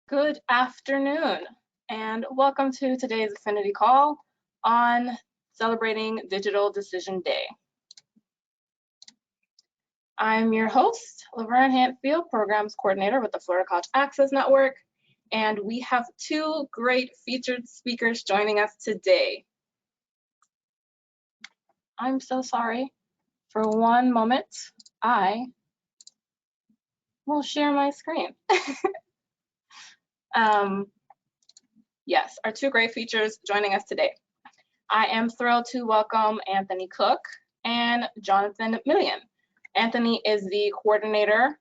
Good afternoon, and welcome to today's Affinity call on celebrating Digital Decision Day. I'm your host, Laverne Hantfield, Programs Coordinator with the Florida College Access Network, and we have two great featured speakers joining us today. I'm so sorry. For one moment, I will share my screen. Yes, our two great features joining us today. I am thrilled to welcome Anthony Cook and Jonathan Millian. Anthony is the coordinator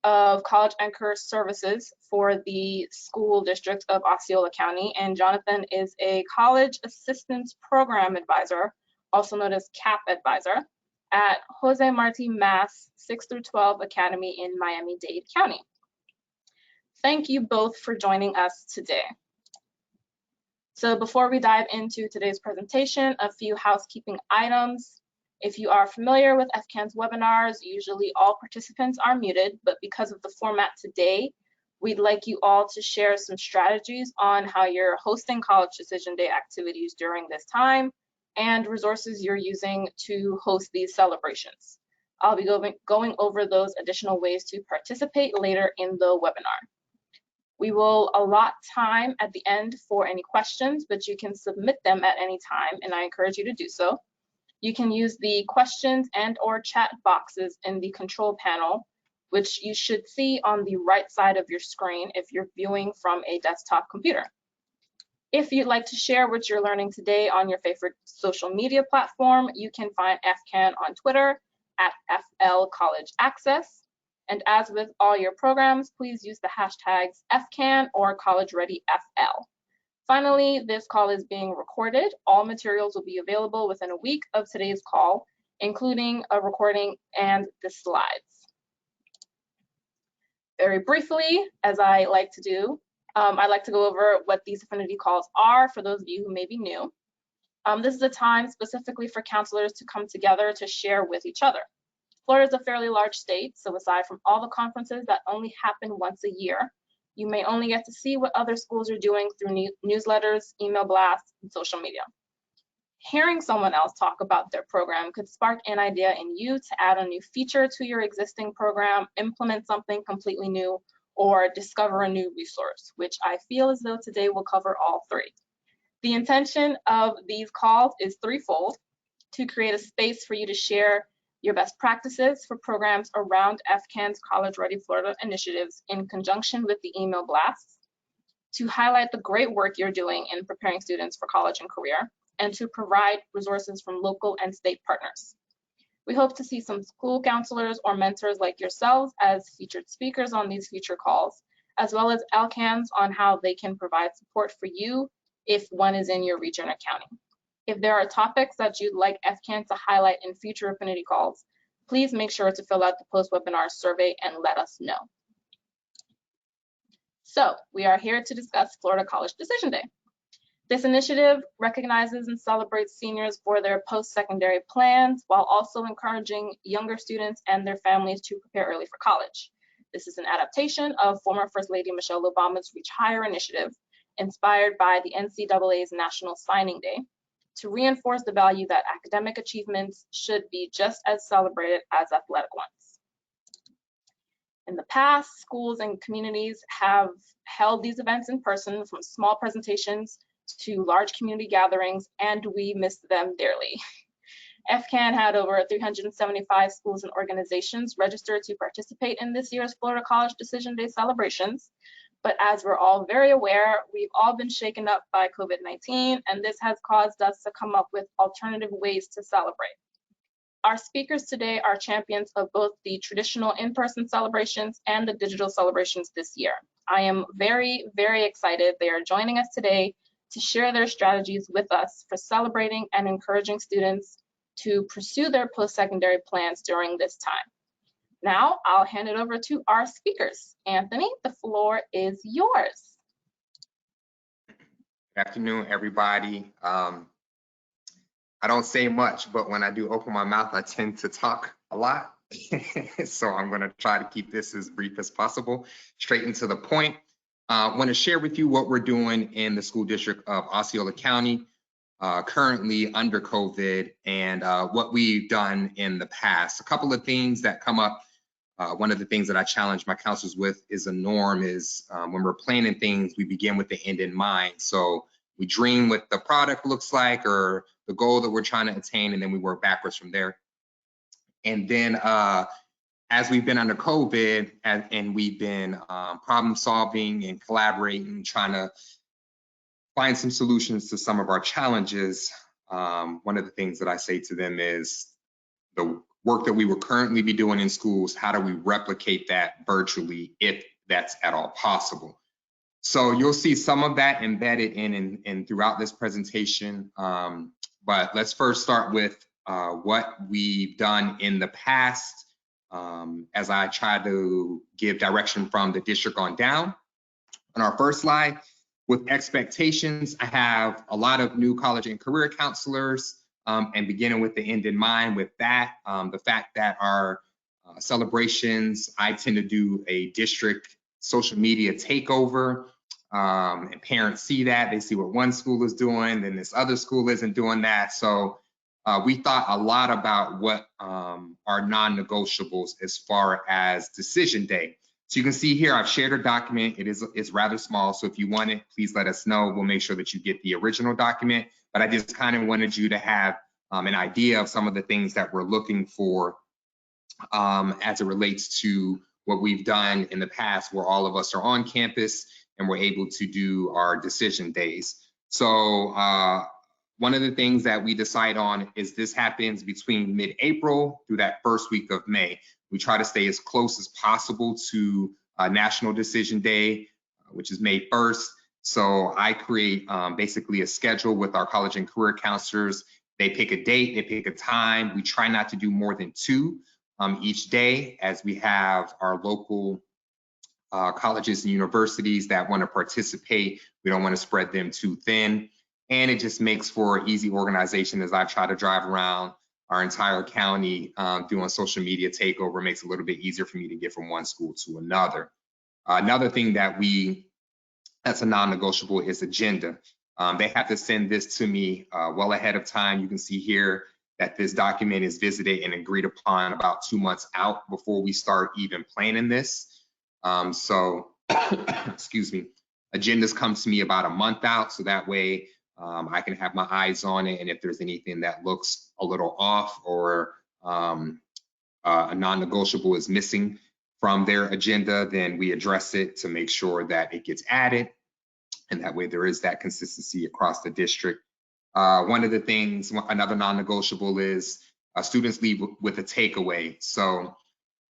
of college and career services for the school district of Osceola County, and Jonathan is a college assistance program advisor, also known as CAP advisor, at Jose Marti Mass 6 through 12 Academy in Miami-Dade County. Thank you both for joining us today. So before we dive into today's presentation, a few housekeeping items. If you are familiar with FCAN's webinars, usually all participants are muted, but because of the format today, we'd like you all to share some strategies on how you're hosting College Decision Day activities during this time and resources you're using to host these celebrations. I'll be going over those additional ways to participate later in the webinar. We will allot time at the end for any questions, but you can submit them at any time, and I encourage you to do so. You can use the questions and/or chat boxes in the control panel, which you should see on the right side of your screen if you're viewing from a desktop computer. If you'd like to share what you're learning today on your favorite social media platform, you can find FCAN on Twitter at FLCollegeAccess. And as with all your programs, please use the hashtags FCAN or CollegeReadyFL. Finally, this call is being recorded. All materials will be available within a week of today's call, including a recording and the slides. Very briefly, as I like to do, I'd like to go over what these Affinity calls are for those of you who may be new. This is a time specifically for counselors to come together to share with each other. Florida is a fairly large state, so aside from all the conferences that only happen once a year, you may only get to see what other schools are doing through newsletters, email blasts, and social media. Hearing someone else talk about their program could spark an idea in you to add a new feature to your existing program, implement something completely new, or discover a new resource, which I feel as though today will cover all three. The intention of these calls is threefold: to create a space for you to share your best practices for programs around FCAN's College Ready Florida initiatives in conjunction with the email blasts, to highlight the great work you're doing in preparing students for college and career, and to provide resources from local and state partners. We hope to see some school counselors or mentors like yourselves as featured speakers on these future calls, as well as LCANs on how they can provide support for you if one is in your region or county. If there are topics that you'd like FCAN to highlight in future Affinity calls, please make sure to fill out the post-webinar survey and let us know. So we are here to discuss Florida College Decision Day. This initiative recognizes and celebrates seniors for their post-secondary plans while also encouraging younger students and their families to prepare early for college. This is an adaptation of former First Lady Michelle Obama's Reach Higher initiative, inspired by the NCAA's National Signing Day, to reinforce the value that academic achievements should be just as celebrated as athletic ones. In the past, schools and communities have held these events in person, from small presentations to large community gatherings, and we missed them dearly. FCAN had over 375 schools and organizations registered to participate in this year's Florida College Decision Day celebrations. But as we're all very aware, we've all been shaken up by COVID-19, and this has caused us to come up with alternative ways to celebrate. Our speakers today are champions of both the traditional in-person celebrations and the digital celebrations this year. I am very, very excited they are joining us today to share their strategies with us for celebrating and encouraging students to pursue their post-secondary plans during this time. Now, I'll hand it over to our speakers. Anthony, the floor is yours. Good afternoon, everybody. I don't say much, but when I do open my mouth, I tend to talk a lot. So I'm going to try to keep this as brief as possible, straight into the point. I want to share with you what we're doing in the school district of Osceola County, currently under COVID, and what we've done in the past. A couple of things that come up. One of the things that I challenge my counselors with is a norm is when we're planning things, we begin with the end in mind. So we dream what the product looks like or the goal that we're trying to attain, and then we work backwards from there. And then as we've been under COVID and we've been problem solving and collaborating, trying to find some solutions to some of our challenges, one of the things that I say to them is the work that we would currently be doing in schools, how do we replicate that virtually if that's at all possible? So you'll see some of that embedded in and throughout this presentation. But let's first start with what we've done in the past as I try to give direction from the district on down. On our first slide, with expectations, I have a lot of new college and career counselors, and beginning with the end in mind with that, the fact that our celebrations, I tend to do a district social media takeover, and parents see that, they see what one school is doing, then this other school isn't doing that. So we thought a lot about what are non-negotiables as far as decision day. So you can see here, I've shared a document. It's rather small. So if you want it, please let us know. We'll make sure that you get the original document. But I just kind of wanted you to have an idea of some of the things that we're looking for as it relates to what we've done in the past where all of us are on campus and we're able to do our decision days. So one of the things that we decide on is this happens between mid-April through that first week of May. We try to stay as close as possible to National Decision Day, which is May 1st. So I create basically a schedule with our college and career counselors. They pick a date, they pick a time. We try not to do more than 2 each day, as we have our local colleges and universities that want to participate. We don't want to spread them too thin. And it just makes for easy organization as I try to drive around our entire county doing social media takeover. Makes it a little bit easier for me to get from one school to another. Another thing that's a non-negotiable is agenda. They have to send this to me well ahead of time. You can see here that this document is visited and agreed upon about 2 months out before we start even planning this. So, excuse me, agendas come to me about a month out, so that way I can have my eyes on it, and if there's anything that looks a little off or a non-negotiable is missing from their agenda, then we address it to make sure that it gets added, and that way there is that consistency across the district. One of the things, another non-negotiable is students leave with a takeaway. So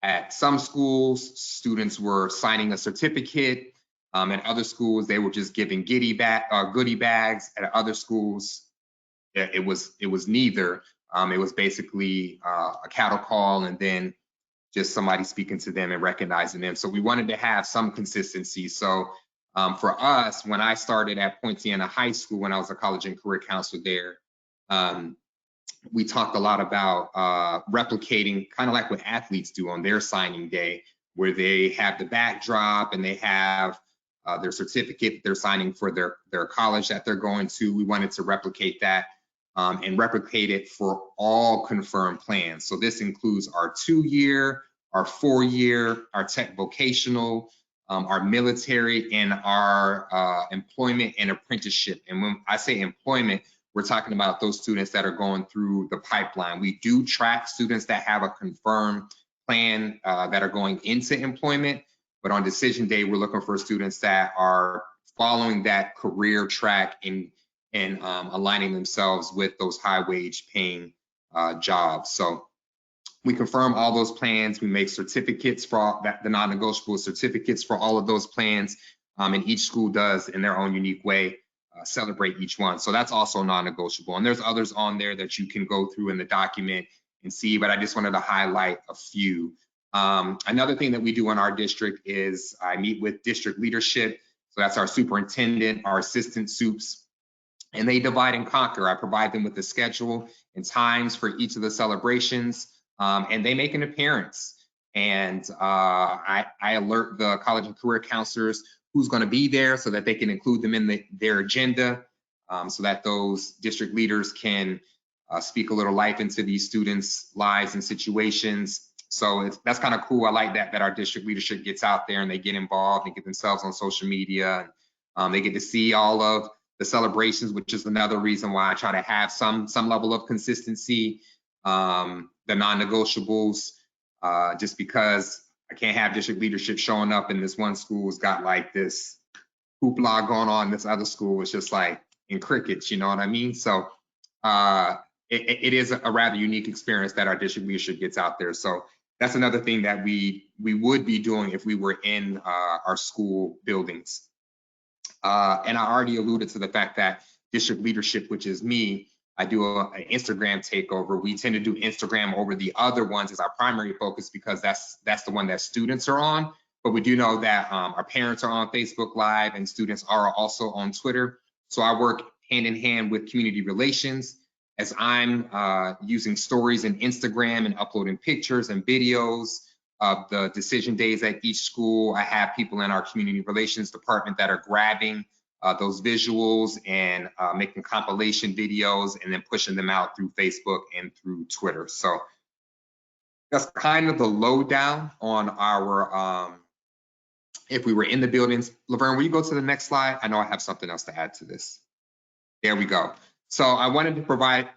at some schools, students were signing a certificate. At other schools, they were just giving goodie bags. At other schools, it was neither. It was basically a cattle call and then just somebody speaking to them and recognizing them. So we wanted to have some consistency. So for us, when I started at Poinciana High School, when I was a college and career counselor there, we talked a lot about replicating kind of like what athletes do on their signing day, where they have the backdrop and they have their certificate that they're signing for their college that they're going to. We wanted to replicate that and replicate it for all confirmed plans. So this includes our 2-year, our 4-year, our tech vocational, our military, and our employment and apprenticeship. And when I say employment, we're talking about those students that are going through the pipeline. We do track students that have a confirmed plan that are going into employment, but on decision day, we're looking for students that are following that career track and aligning themselves with those high wage paying jobs. So we confirm all those plans. We make certificates for the non-negotiable certificates for all of those plans, and each school does in their own unique way celebrate each one. So that's also non-negotiable. And there's others on there that you can go through in the document and see, but I just wanted to highlight a few. Another thing that we do in our district is I meet with district leadership. So that's our superintendent, our assistant soups, and they divide and conquer. I provide them with the schedule and times for each of the celebrations, and they make an appearance. And I alert the college and career counselors who's going to be there so that they can include them in their agenda, so that those district leaders can speak a little life into these students' lives and situations. So that's kind of cool. I like that our district leadership gets out there and they get involved and get themselves on social media. They get to see all of the celebrations, which is another reason why I try to have some level of consistency. The non-negotiables, just because I can't have district leadership showing up and this one school's got like this hoopla going on, this other school is just like in crickets, you know what I mean? So it is a rather unique experience that our district leadership gets out there. So that's another thing that we would be doing if we were in our school buildings. And I already alluded to the fact that district leadership, which is me, I do an Instagram takeover. We tend to do Instagram over the other ones as our primary focus because that's the one that students are on. But we do know that our parents are on Facebook Live and students are also on Twitter. So I work hand in hand with community relations as I'm using stories in Instagram and uploading pictures and videos of the decision days at each school. I have people in our community relations department that are grabbing those visuals and making compilation videos and then pushing them out through Facebook and through Twitter. So that's kind of the lowdown on our, if we were in the buildings. Laverne, will you go to the next slide? I know I have something else to add to this. There we go. So I wanted to provide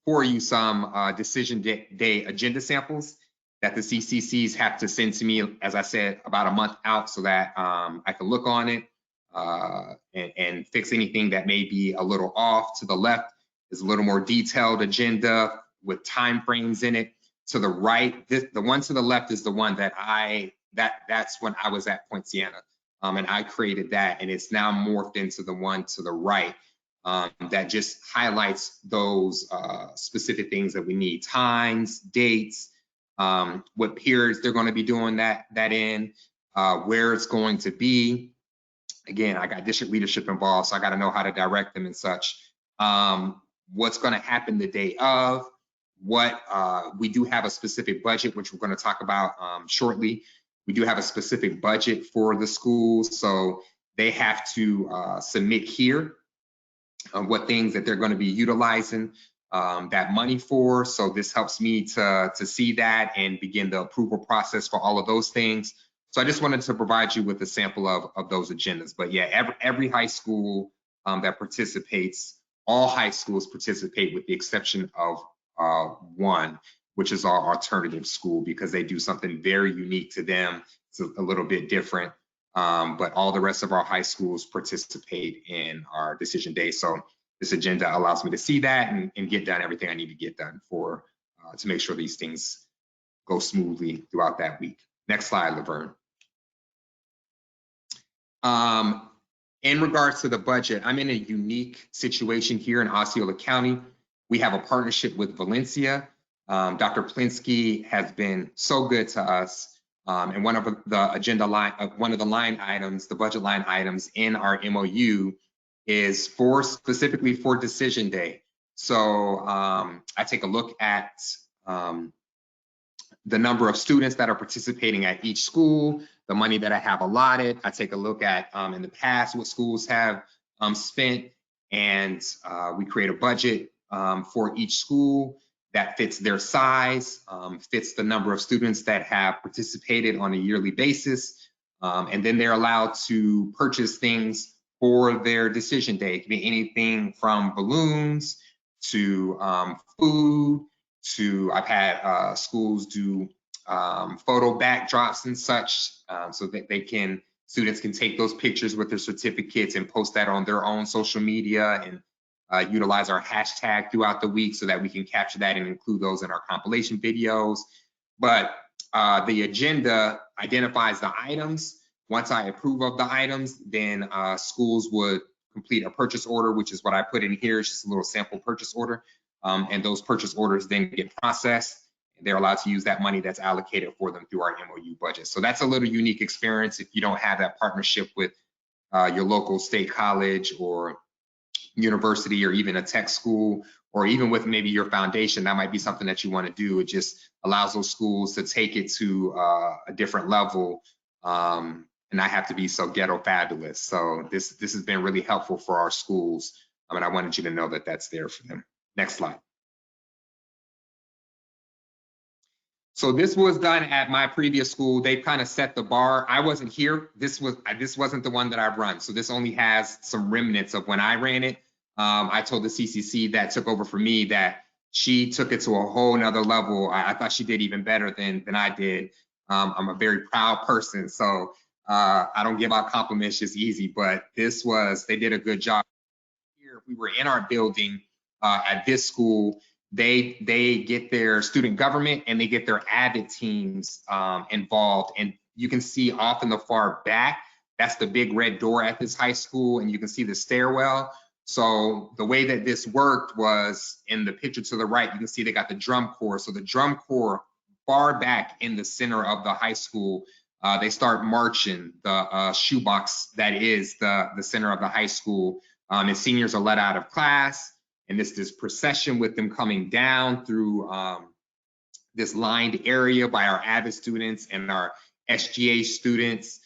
for you some decision day agenda samples that the CCCs have to send to me, as I said, about a month out so that I can look on it and fix anything that may be a little off. To the left is a little more detailed agenda with time frames in it. To the right, the one to the left is the one that that's when I was at Poinciana, and I created that, and it's now morphed into the one to the right that just highlights those specific things that we need: times, dates, what periods they're going to be doing that in, where it's going to be. Again, I got district leadership involved, so I got to know how to direct them and such. What's going to happen the day of, what we do have a specific budget, which we're going to talk about shortly. We do have a specific budget for the schools, so they have to submit here what things that they're going to be utilizing that money for. So this helps me to see that and begin the approval process for all of those things. So I just wanted to provide you with a sample of those agendas. But yeah, every high school that participates, all high schools participate with the exception of one, which is our alternative school, because they do something very unique to them. It's a little bit different. But all the rest of our high schools participate in our decision day. So this agenda allows me to see that and get done everything I need to get done for to make sure these things go smoothly throughout that week. Next slide, Laverne. In regards to the budget, I'm in a unique situation here in Osceola County. We have a partnership with Valencia. Dr. Plinsky has been so good to us. And one of the agenda line, one of the line items, the budget line items in our MOU is specifically for decision day. So I take a look at the number of students that are participating at each school, the money that I have allotted. I take a look at in the past what schools have spent, and we create a budget for each school that fits their size, fits the number of students that have participated on a yearly basis, and then they're allowed to purchase things for their decision day. It can be anything from balloons to food to, I've had schools do photo backdrops and such, so that students can take those pictures with their certificates and post that on their own social media and utilize our hashtag throughout the week so that we can capture that and include those in our compilation videos. But the agenda identifies the items. Once I approve of the items, then schools would complete a purchase order, which is what I put in here. It's just a little sample purchase order. And those purchase orders then get processed. They're allowed to use that money that's allocated for them through our MOU budget. So that's a little unique experience if you don't have that partnership with your local state college or university or even a tech school, or even with maybe your foundation. That might be something that you want to do. It just allows those schools to take it to a different level and I have to be so ghetto fabulous. So this has been really helpful for our schools. And I wanted you to know that that's there for them. Next slide. So this was done at my previous school. They kind of set the bar. I wasn't here. This wasn't the one that I've run. So this only has some remnants of when I ran it. I told the CCC that took over for me that she took it to a whole nother level. I thought she did even better than I did. I'm a very proud person, so I don't give out compliments just easy, but they did a good job. Here, we were in our building at this school. They get their student government and they get their AVID teams involved. And you can see off in the far back, that's the big red door at this high school, and you can see the stairwell. So the way that this worked was in the picture to the right, you can see they got the drum corps. So the drum corps far back in the center of the high school, they start marching the shoebox that is the center of the high school. And seniors are let out of class, and this procession with them coming down through this lined area by our AVID students and our SGA students.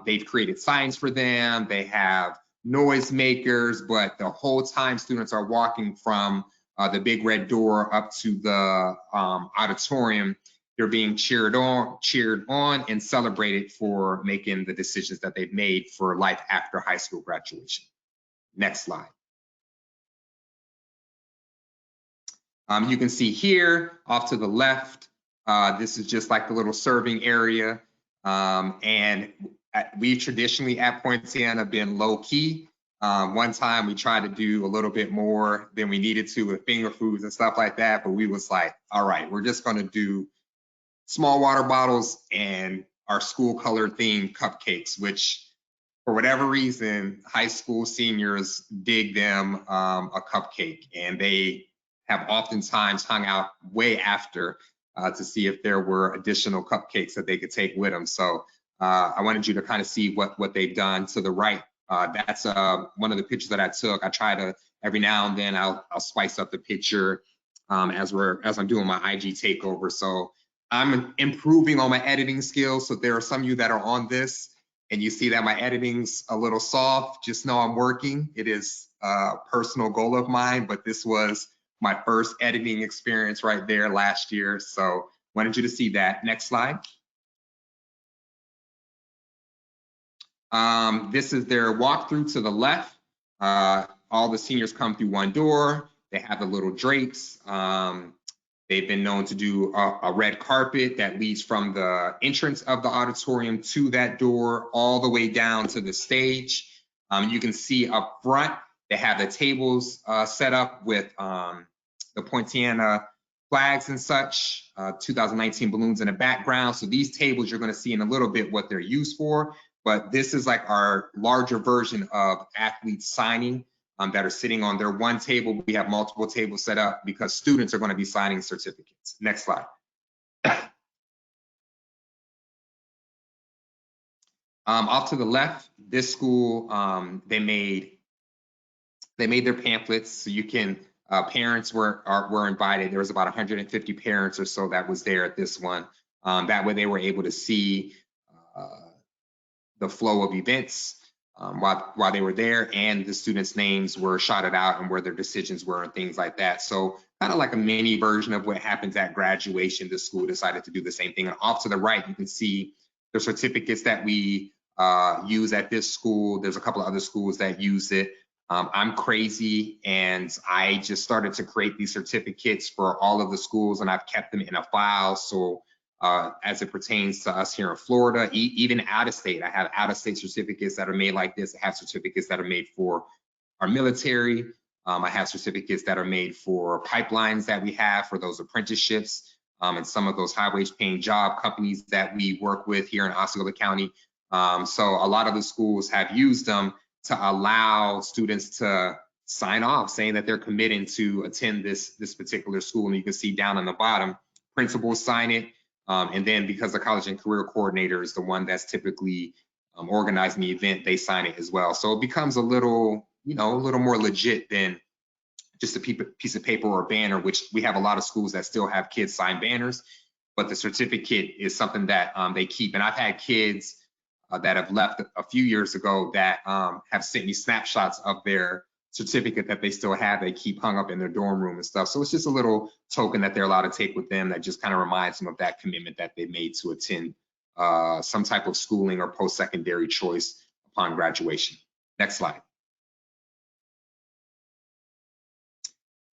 They've created signs for them. They have noisemakers, but the whole time students are walking from the big red door up to the auditorium, they're being cheered on and celebrated for making the decisions that they've made for life after high school graduation. Next slide. You can see here off to the left, this is just like the little serving area. And we traditionally at Poinciana been low key. One time we tried to do a little bit more than we needed to with finger foods and stuff like that, but we was like, all right, we're just gonna do small water bottles and our school color themed cupcakes, which for whatever reason, high school seniors dig them a cupcake, and they have oftentimes hung out way after to see if there were additional cupcakes that they could take with them. So I wanted you to kind of see what they've done. To the right, that's one of the pictures that I took. I try to, every now and then, I'll spice up the picture as I'm doing my IG takeover. So I'm improving on my editing skills. So there are some of you that are on this and you see that my editing's a little soft, just know I'm working. It is a personal goal of mine, but this was my first editing experience right there last year. So wanted you to see that. Next slide. This is their walkthrough to the left. All the seniors come through one door. They have the little drapes. They've been known to do a red carpet that leads from the entrance of the auditorium to that door all the way down to the stage. You can see up front, they have the tables set up with the Poinciana flags and such, 2019 balloons in the background. So these tables, you're gonna see in a little bit what they're used for, but this is like our larger version of athletes signing that are sitting on their one table. We have multiple tables set up because students are going to be signing certificates. Next slide. Off to the left, this school, they made their pamphlets, so you can, parents were invited. There was about 150 parents or so that was there at this one. That way they were able to see the flow of events while they were there, and the students' names were shouted out and where their decisions were and things like that. So kind of like a mini version of what happens at graduation. The school decided to do the same thing. And off to the right, you can see the certificates that we use at this school. There's a couple of other schools that use it. I'm crazy, and I just started to create these certificates for all of the schools, and I've kept them in a file. So as it pertains to us here in Florida, even out of state. I have out of state certificates that are made like this. I have certificates that are made for our military. I have certificates that are made for pipelines that we have for those apprenticeships and some of those high wage paying job companies that we work with here in Osceola County. So a lot of the schools have used them to allow students to sign off saying that they're committing to attend this particular school. And you can see down on the bottom, principals sign it. And then because the college and career coordinator is the one that's typically organizing the event, they sign it as well. So it becomes a little more legit than just a piece of paper or a banner, which we have a lot of schools that still have kids sign banners, but the certificate is something that they keep. And I've had kids that have left a few years ago that have sent me snapshots of their certificate that they still have, they keep hung up in their dorm room and stuff. So it's just a little token that they're allowed to take with them that just kind of reminds them of that commitment that they made to attend some type of schooling or post-secondary choice upon graduation. Next slide.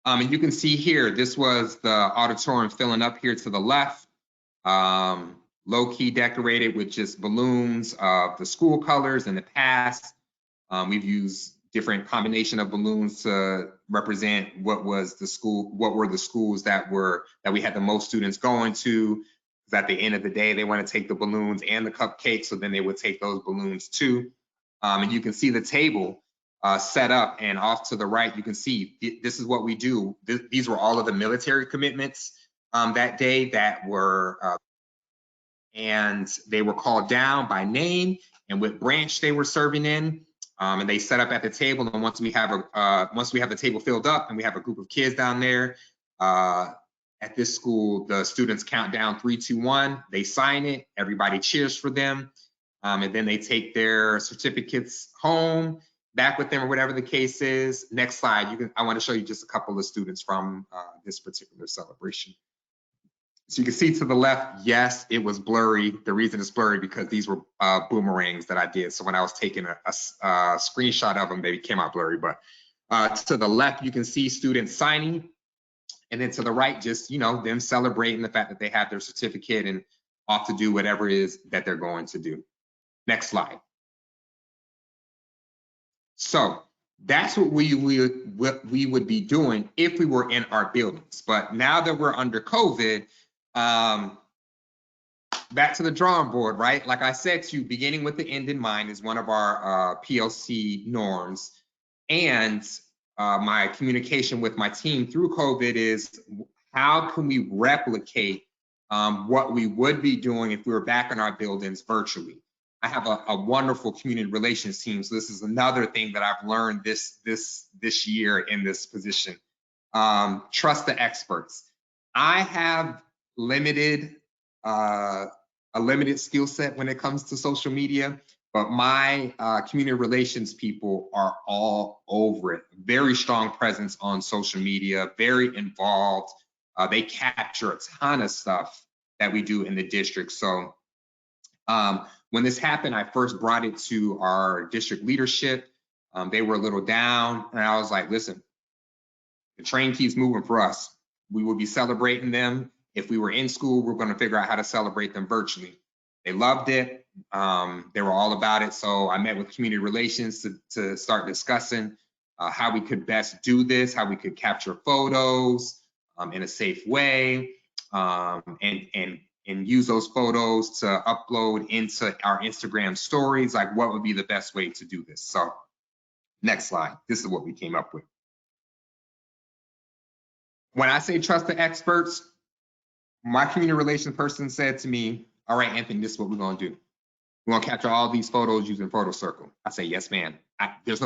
And you can see here, this was the auditorium filling up here to the left. Low-key decorated with just balloons of the school colors in the past. We've used different combination of balloons to represent what was the school, what were the schools that we had the most students going to. Because at the end of the day, they want to take the balloons and the cupcakes, so then they would take those balloons too. And you can see the table set up, and off to the right, you can see this is what we do. These were all of the military commitments that day that were, and they were called down by name and what branch they were serving in. And they set up at the table, and once we have the table filled up and we have a group of kids down there, at this school, the students count down 3, 2, 1, they sign it, everybody cheers for them, and then they take their certificates home, back with them, or whatever the case is. Next slide, I want to show you just a couple of students from this particular celebration. So you can see to the left, yes, it was blurry. The reason it's blurry because these were boomerangs that I did. So when I was taking a screenshot of them, they came out blurry. But to the left, you can see students signing. And then to the right, just, you know, them celebrating the fact that they have their certificate and off to do whatever it is that they're going to do. Next slide. So that's what we would be doing if we were in our buildings. But now that we're under COVID, back to the drawing board, right? Like I said to you, beginning with the end in mind is one of our PLC norms. And my communication with my team through COVID is how can we replicate what we would be doing if we were back in our buildings virtually? I have a wonderful community relations team. So this is another thing that I've learned this year in this position. Trust the experts. I have a limited skill set when it comes to social media, but my community relations people are all over it. Very strong presence on social media, very involved. They capture a ton of stuff that we do in the district. So when this happened, I first brought it to our district leadership. They were a little down, and I was like, listen, the train keeps moving for us. We will be celebrating them. If we were in school, we're going to figure out how to celebrate them virtually. They loved it. They were all about it. So I met with community relations to start discussing how we could best do this, how we could capture photos in a safe way, and use those photos to upload into our Instagram stories. Like, what would be the best way to do this? So next slide. This is what we came up with. When I say trust the experts, my community relations person said to me, all right, Anthony, this is what we're going to do. We're going to capture all these photos using Photo Circle. I say, yes, ma'am. There's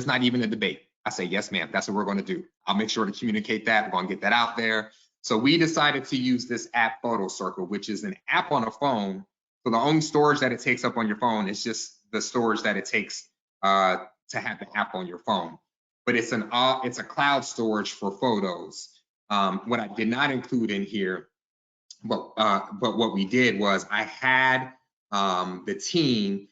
not even a debate. I say, yes, ma'am. That's what we're going to do. I'll make sure to communicate that. We're going to get that out there. So we decided to use this app, Photo Circle, which is an app on a phone. So the only storage that it takes up on your phone is just the storage that it takes to have the app on your phone. But it's a cloud storage for photos. What I did not include in here, but what we did was I had the team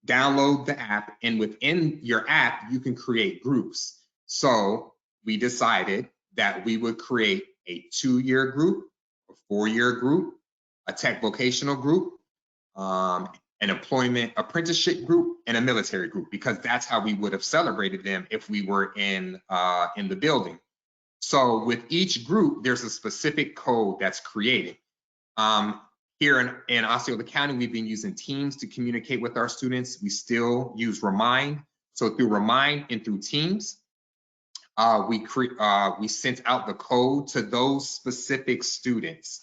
download the app, and within your app, you can create groups. So we decided that we would create a 2-year group, a 4-year group, a tech vocational group, an employment apprenticeship group, and a military group, because that's how we would have celebrated them if we were in the building. So with each group, there's a specific code that's created. Here in Osceola County, we've been using Teams to communicate with our students. We still use Remind. So through Remind and through Teams, we sent out the code to those specific students.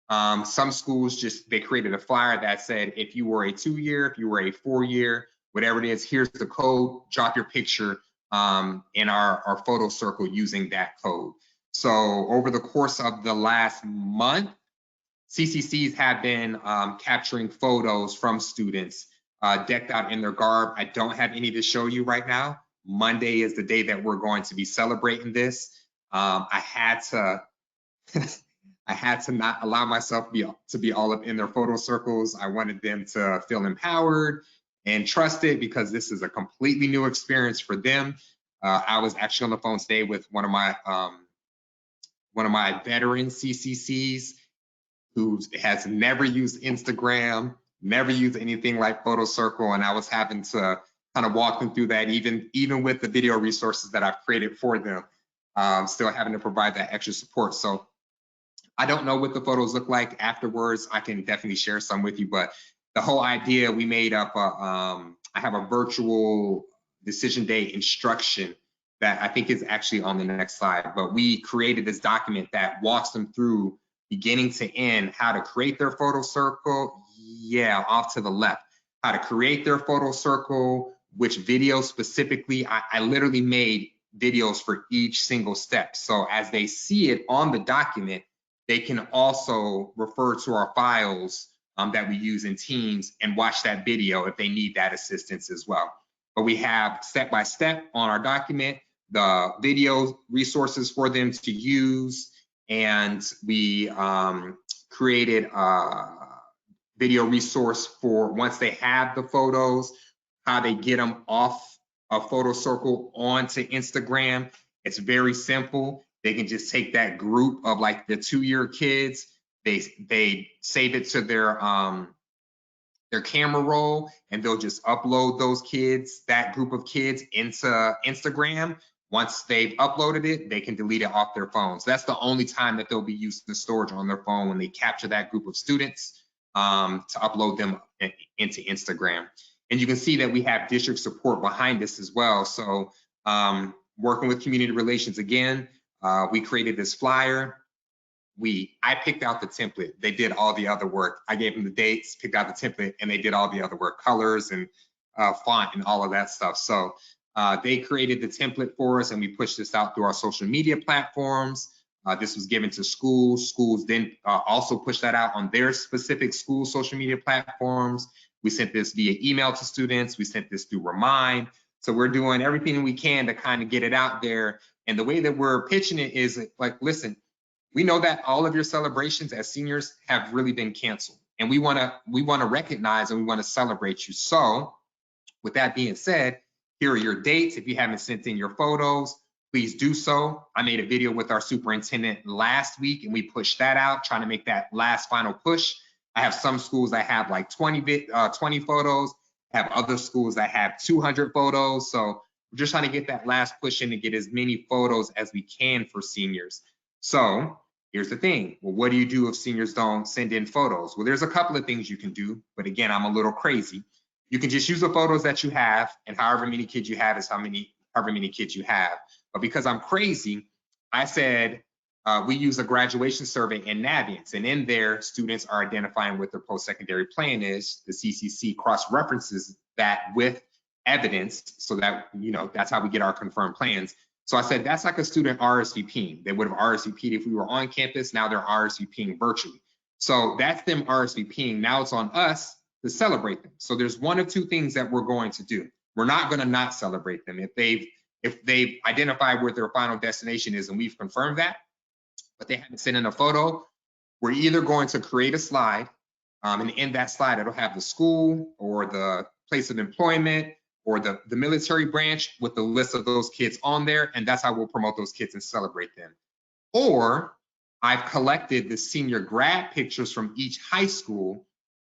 Some schools they created a flyer that said, if you were a 2-year, if you were a 4-year, whatever it is, here's the code, drop your picture in our photo circle using that code. So over the course of the last month, CCCs have been capturing photos from students decked out in their garb. I don't have any to show you right now. Monday is the day that we're going to be celebrating this. I had to I had to not allow myself to be all up in their photo circles. I wanted them to feel empowered and trusted because this is a completely new experience for them. I was actually on the phone today with one of my veteran CCCs who has never used Instagram, never used anything like Photo Circle, and I was having to kind of walk them through that, even with the video resources that I've created for them, still having to provide that extra support. So I don't know what the photos look like afterwards. I can definitely share some with you, but the whole idea, we made up I have a virtual decision day instruction that I think is actually on the next slide, but we created this document that walks them through beginning to end how to create their photo circle. Yeah, off to the left, how to create their photo circle, which video specifically. I literally made videos for each single step. So as they see it on the document, they can also refer to our files that we use in Teams and watch that video if they need that assistance as well. But we have step-by-step on our document, the video resources for them to use, and we created a video resource for once they have the photos, how they get them off a photo circle onto Instagram. It's very simple. They can just take that group of like the 2-year kids, they save it to their camera roll, and they'll just upload those kids, that group of kids, into Instagram. Once they've uploaded it, they can delete it off their phones. That's the only time that they'll be using the storage on their phone, when they capture that group of students to upload them into Instagram. And you can see that we have district support behind this as well. So working with community relations again, we created this flyer. I picked out the template. They did all the other work. I gave them the dates, picked out the template, and they did all the other work, colors and font and all of that stuff. So they created the template for us, and we pushed this out through our social media platforms. This was given to schools. Schools then also pushed that out on their specific school social media platforms. We sent this via email to students. We sent this through Remind. So we're doing everything we can to kind of get it out there. And the way that we're pitching it is like, listen, we know that all of your celebrations as seniors have really been canceled, and we want to recognize and we want to celebrate you. So with that being said, here are your dates. If you haven't sent in your photos, please do so. I made a video with our superintendent last week, and we pushed that out, trying to make that last final push. I have some schools that have like 20 photos, have other schools that have 200 photos. So we're just trying to get that last push in to get as many photos as we can for seniors. So here's the thing. Well, what do you do if seniors don't send in photos? Well, there's a couple of things you can do, but again, I'm a little crazy. You can just use the photos that you have, and however many kids you have is however many kids you have. But because I'm crazy, I said we use a graduation survey in Navient, and in there, students are identifying what their post-secondary plan is. The CCC cross-references that with evidence, so that, you know, that's how we get our confirmed plans. So I said, that's like a student RSVPing. They would have RSVP'd if we were on campus. Now they're RSVPing virtually. So that's them RSVPing. Now it's on us to celebrate them. So there's one of two things that we're going to do. We're not going to not celebrate them. If they've identified where their final destination is and we've confirmed that, but they haven't sent in a photo, we're either going to create a slide, and in that slide, it'll have the school or the place of employment or the military branch with the list of those kids on there, and that's how we'll promote those kids and celebrate them. Or I've collected the senior grad pictures from each high school.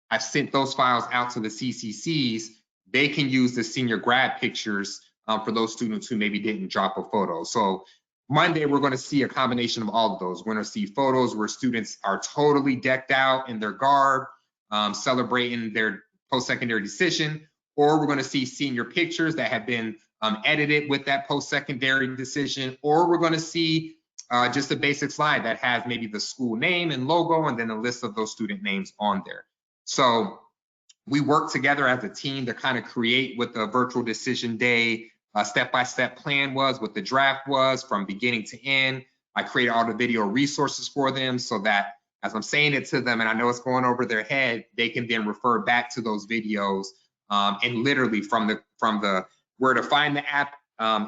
I've sent those files out to the CCCs. They can use the senior grad pictures for those students who maybe didn't drop a photo. So Monday, we're going to see a combination of all of those. We're going to see photos where students are totally decked out in their garb, celebrating their post-secondary decision, or we're going to see senior pictures that have been edited with that post-secondary decision, or we're going to see just a basic slide that has maybe the school name and logo and then a list of those student names on there. So we work together as a team to kind of create what the virtual decision day step-by-step plan was, what the draft was from beginning to end. I created all the video resources for them so that as I'm saying it to them, and I know it's going over their head, they can then refer back to those videos And literally from the where to find the app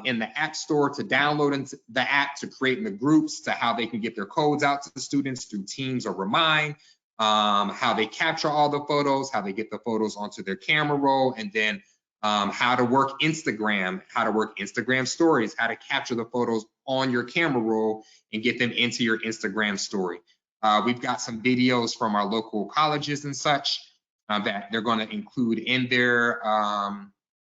in the app store, to download the app, to creating the groups, to how they can get their codes out to the students through Teams or Remind, how they capture all the photos, how they get the photos onto their camera roll, and then how to work Instagram, how to work Instagram stories, how to capture the photos on your camera roll and get them into your Instagram story. We've got some videos from our local colleges and such that they're going to include in their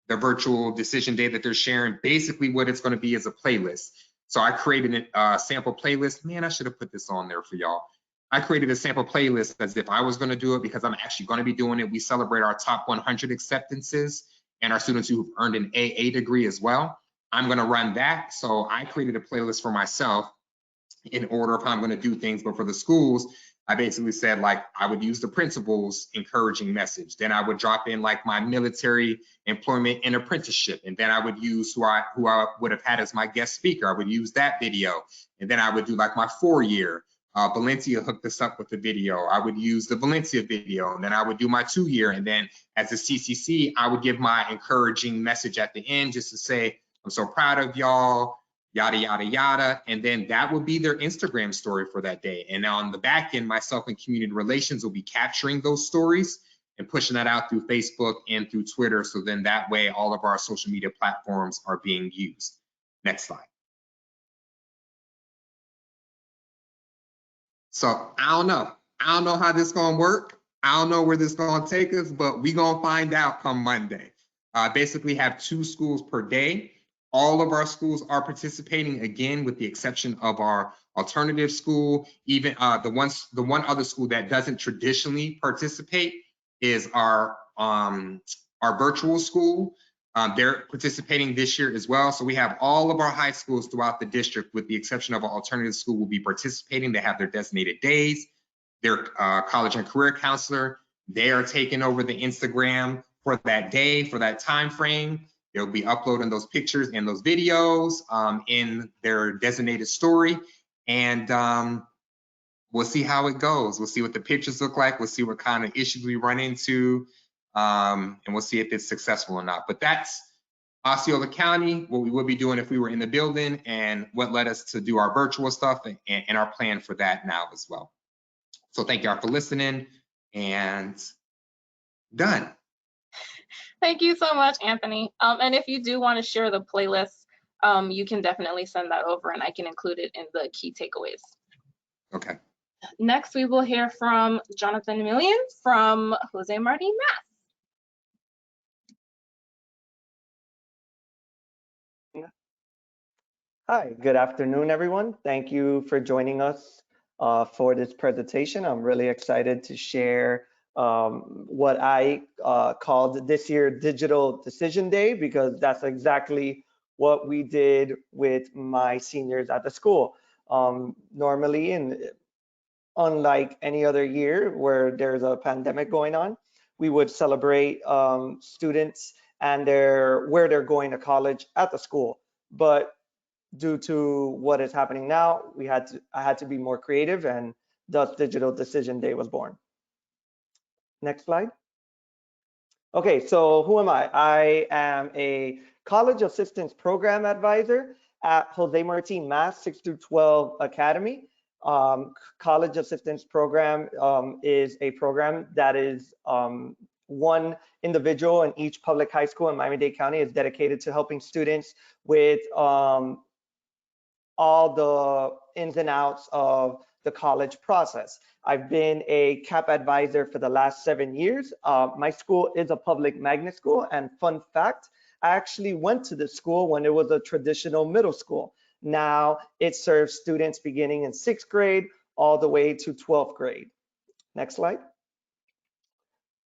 virtual decision day that they're sharing. Basically what it's going to be is a playlist. So I created a sample playlist. Man, I should have put this on there for y'all. I created a sample playlist as if I was going to do it, because I'm actually going to be doing it. We celebrate our top 100 acceptances and our students who've earned an AA degree as well. I'm going to run that. So I created a playlist for myself in order of how I'm going to do things. But for the schools, I basically said, like, I would use the principal's encouraging message. Then I would drop in like my military employment and apprenticeship. And then I would use who I would have had as my guest speaker. I would use that video. And then I would do like my 4-year. Valencia hooked us up with the video. I would use the Valencia video, and then I would do my 2-year. And then as a CCC, I would give my encouraging message at the end, just to say, I'm so proud of y'all, yada, yada, yada. And then that would be their Instagram story for that day. And on the back end, myself and community relations will be capturing those stories and pushing that out through Facebook and through Twitter. So then that way, all of our social media platforms are being used. Next slide. So I don't know how this gonna work. I don't know where this gonna take us, but we gonna find out come Monday. Basically have 2 schools per day. All of our schools are participating, again, with the exception of our alternative school. Even the one other school that doesn't traditionally participate is our virtual school. They're participating this year as well. So we have all of our high schools throughout the district, with the exception of our alternative school, will be participating. They have their designated days. Their college and career counselor, they are taking over the Instagram for that day, for that time frame. They'll be uploading those pictures and those videos in their designated story. And we'll see how it goes. We'll see what the pictures look like. We'll see what kind of issues we run into. And we'll see if it's successful or not. But that's Osceola County, what we would be doing if we were in the building, and what led us to do our virtual stuff, and our plan for that now as well. So thank y'all for listening, and done. Thank you so much, Anthony. And if you do want to share the playlist, you can definitely send that over, and I can include it in the key takeaways. Okay. Next, we will hear from Jonathan Million from Jose Marti Math. Hi, good afternoon, everyone. Thank you for joining us for this presentation. I'm really excited to share what I called this year Digital Decision Day, because that's exactly what we did with my seniors at the school. Normally, and unlike any other year where there's a pandemic going on, we would celebrate students and where they're going to college at the school. But due to what is happening now, I had to be more creative, and thus Digital Decision Day was born. Next slide. Okay, so who am I? I am a College Assistance Program Advisor at Jose Marti Math 6 through 12 Academy. College Assistance Program is a program that is one individual in each public high school in Miami-Dade County is dedicated to helping students with all the ins and outs of the college process. I've been a CAP advisor for the last 7 years. My school is a public magnet school, and fun fact, I actually went to this school when it was a traditional middle school. Now it serves students beginning in 6th grade all the way to 12th grade. Next slide.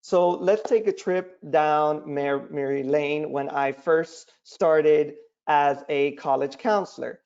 So let's take a trip down Mary Lane when I first started as a college counselor.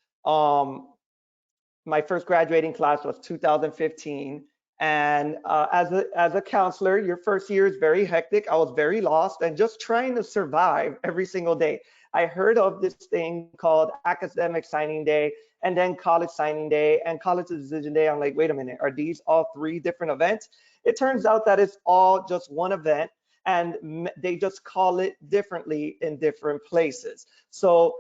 My first graduating class was 2015. And as a counselor, your first year is very hectic. I was very lost and just trying to survive every single day. I heard of this thing called Academic Signing Day, and then College Signing Day, and College Decision Day. I'm like, wait a minute, are these all 3 different events? It turns out that it's all just one event and they just call it differently in different places. So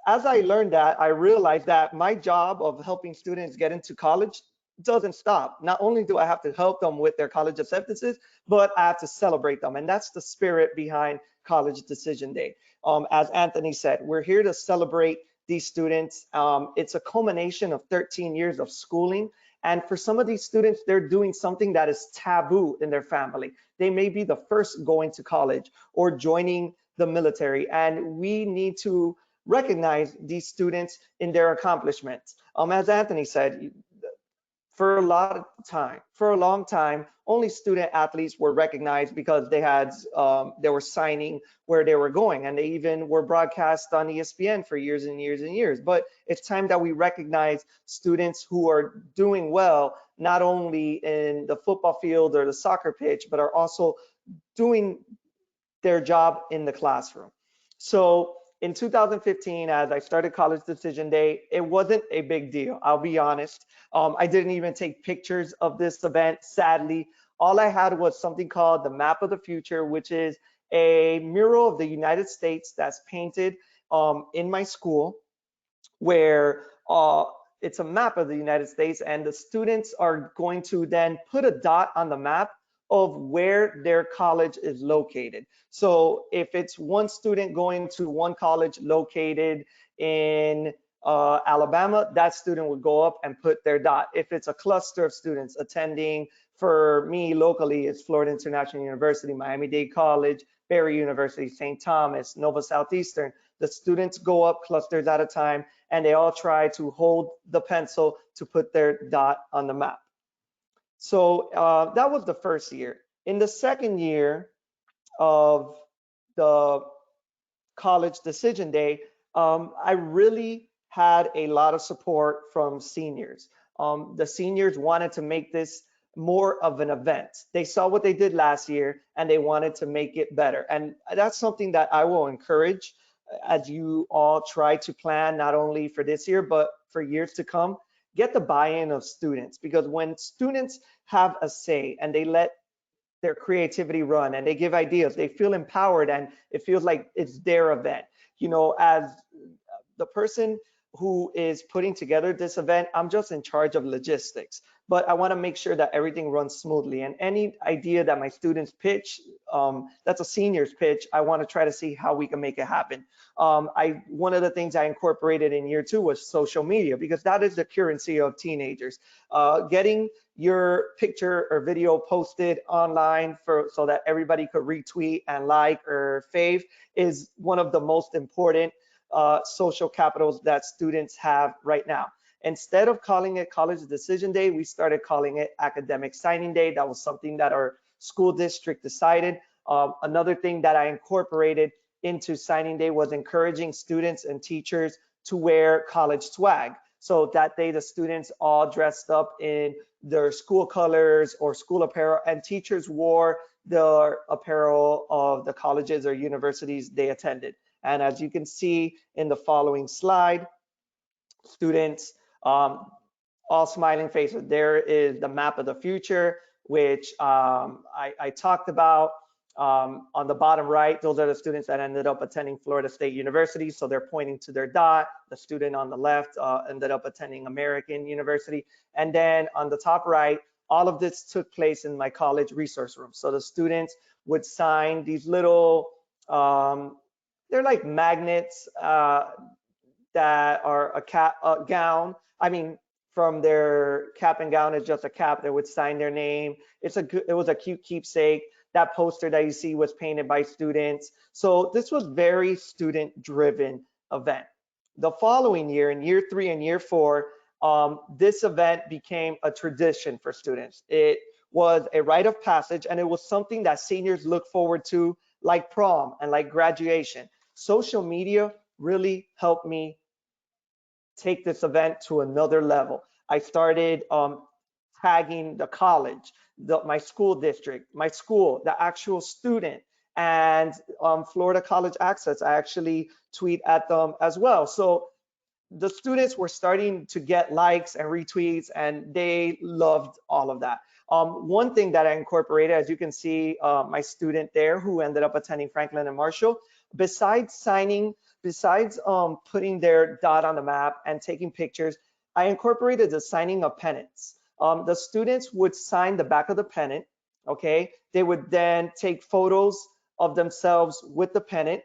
as I learned that, I realized that my job of helping students get into college doesn't stop. Not only do I have to help them with their college acceptances, but I have to celebrate them. And that's the spirit behind College Decision Day. As Anthony said, we're here to celebrate these students. It's a culmination of 13 years of schooling. And for some of these students, they're doing something that is taboo in their family. They may be the first going to college or joining the military. And we need to recognize these students in their accomplishments. As Anthony said, for a long time, only student athletes were recognized because they were signing where they were going, and they even were broadcast on ESPN for years and years and years. But it's time that we recognize students who are doing well, not only in the football field or the soccer pitch, but are also doing their job in the classroom. So in 2015, as I started College Decision Day, it wasn't a big deal, I'll be honest. I didn't even take pictures of this event, sadly. All I had was something called the Map of the Future, which is a mural of the United States that's painted in my school, where it's a map of the United States, and the students are going to then put a dot on the map of where their college is located. So if it's one student going to one college located in Alabama, that student would go up and put their dot. If it's a cluster of students attending, for me locally, it's Florida International University, Miami-Dade College, Barry University, St. Thomas, Nova Southeastern. The students go up clusters at a time, and they all try to hold the pencil to put their dot on the map. So that was the first year. In the second year of the College Decision Day, I really had a lot of support from seniors. The seniors wanted to make this more of an event. They saw what they did last year and they wanted to make it better. And that's something that I will encourage as you all try to plan not only for this year, but for years to come. Get the buy-in of students, because when students have a say and they let their creativity run and they give ideas, they feel empowered and it feels like it's their event. You know, as the person who is putting together this event, I'm just in charge of logistics, but I want to make sure that everything runs smoothly. And any idea that my students pitch, that's a senior's pitch, I want to try to see how we can make it happen. One of the things I incorporated in year 2 was social media, because that is the currency of teenagers. Getting your picture or video posted online so that everybody could retweet and like or fave is one of the most important social capitals that students have right now. Instead of calling it College Decision Day, we started calling it Academic Signing Day. That was something that our school district decided. Another thing that I incorporated into signing day was encouraging students and teachers to wear college swag. So that day, the students all dressed up in their school colors or school apparel, and teachers wore the apparel of the colleges or universities they attended. And as you can see in the following slide, students, all smiling faces. There is the map of the future, which I talked about. On the bottom right, those are the students that ended up attending Florida State University. So they're pointing to their dot. The student on the left ended up attending American University. And then on the top right, all of this took place in my college resource room. So the students would sign these little, they're like magnets that are a gown. I mean, from their cap and gown is just a cap that would sign their name. It was a cute keepsake. That poster that you see was painted by students. So this was very student-driven event. The following year, in year 3 and year 4, this event became a tradition for students. It was a rite of passage, and it was something that seniors look forward to, like prom and like graduation. Social media really helped me take this event to another level. I started tagging the college, my school district, my school, the actual student, and Florida College Access. I actually tweet at them as well. So the students were starting to get likes and retweets, and they loved all of that. One thing that I incorporated, as you can see, my student there who ended up attending Franklin and Marshall, besides putting their dot on the map and taking pictures, I incorporated the signing of pennants. The students would sign the back of the pennant, okay? They would then take photos of themselves with the pennant,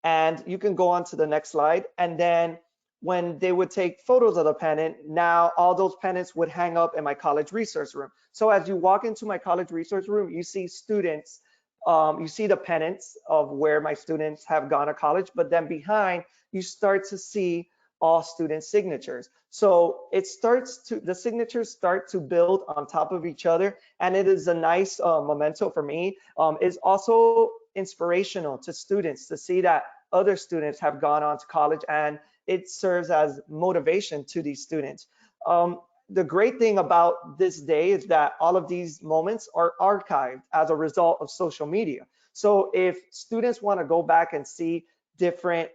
and you can go on to the next slide. And then when they would take photos of the pennant, now all those pennants would hang up in my college resource room. So as you walk into my college resource room, you see students, you see the pennants of where my students have gone to college, but then behind you start to see all student signatures. So the signatures start to build on top of each other, and it is a nice memento for me. It's also inspirational to students to see that other students have gone on to college, and it serves as motivation to these students. The great thing about this day is that all of these moments are archived as a result of social media. So if students want to go back and see different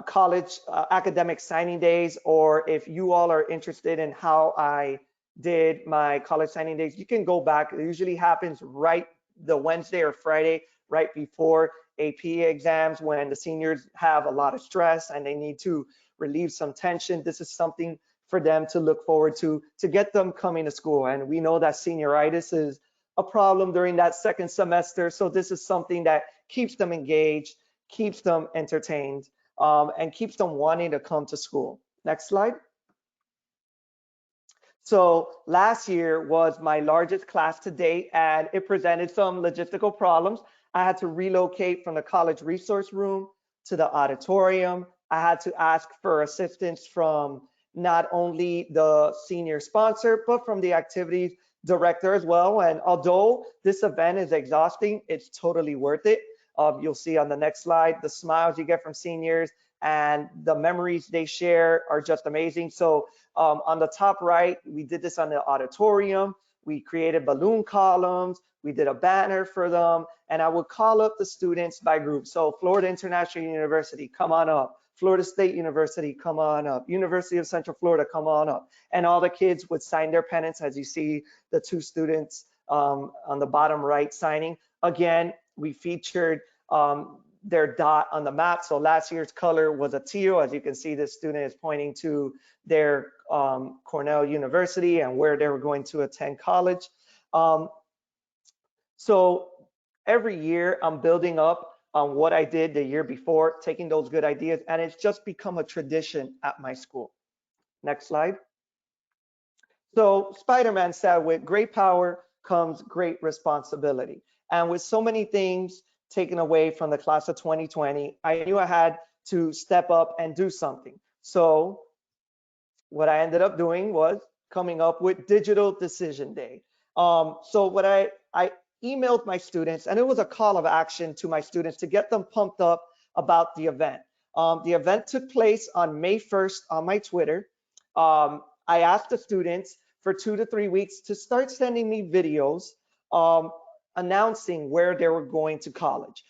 college academic signing days, or if you all are interested in how I did my college signing days, you can go back. It usually happens right the Wednesday or Friday right before AP exams, when the seniors have a lot of stress and they need to relieve some tension. This is something for them to look forward to get them coming to school. And we know that senioritis is a problem during that second semester. So this is something that keeps them engaged, keeps them entertained, and keeps them wanting to come to school. Next slide. So last year was my largest class to date, and it presented some logistical problems. I had to relocate from the college resource room to the auditorium. I had to ask for assistance from not only the senior sponsor, but from the activities director as well. And although this event is exhausting, it's totally worth it. You'll see on the next slide, the smiles you get from seniors and the memories they share are just amazing. So on the top right, we did this on the auditorium. We created balloon columns. We did a banner for them. And I would call up the students by group. So Florida International University, come on up. Florida State University, come on up. University of Central Florida, come on up. And all the kids would sign their pennants, as you see the two students on the bottom right signing. Again, we featured their dot on the map. So last year's color was a teal. As you can see, this student is pointing to their Cornell University and where they were going to attend college. So every year I'm building up on what I did the year before, taking those good ideas, and it's just become a tradition at my school. Next slide. So Spider-Man said, with great power comes great responsibility. And with so many things taken away from the class of 2020, I knew I had to step up and do something. So what I ended up doing was coming up with Digital Decision Day. So what I emailed my students, and it was a call of action to my students to get them pumped up about the event. The event took place on May 1st on my Twitter. I asked the students for 2 to 3 weeks to start sending me videos announcing where they were going to college.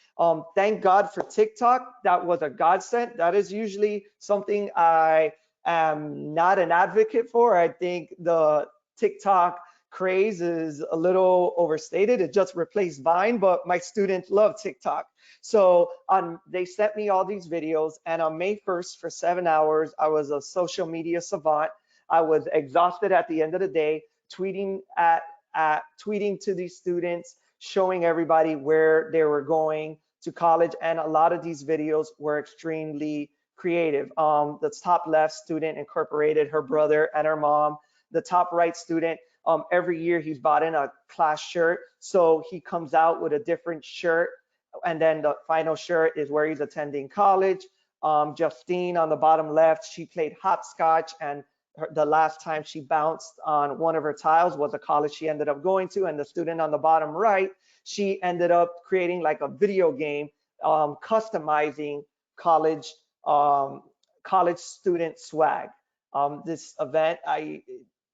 Thank God for TikTok. That was a godsend. That is usually something I am not an advocate for. I think the TikTok craze is a little overstated. It just replaced Vine, but my students love TikTok. So they sent me all these videos, and on May 1st for 7 hours, I was a social media savant. I was exhausted at the end of the day, tweeting to these students, showing everybody where they were going to college. And a lot of these videos were extremely creative. The top left student incorporated her brother and her mom. The top right student, every year he's bought in a class shirt. So he comes out with a different shirt. And then the final shirt is where he's attending college. Justine on the bottom left, she played hopscotch, and the last time she bounced on one of her tiles was a college she ended up going to. And the student on the bottom right, she ended up creating like a video game, customizing college student swag. This event,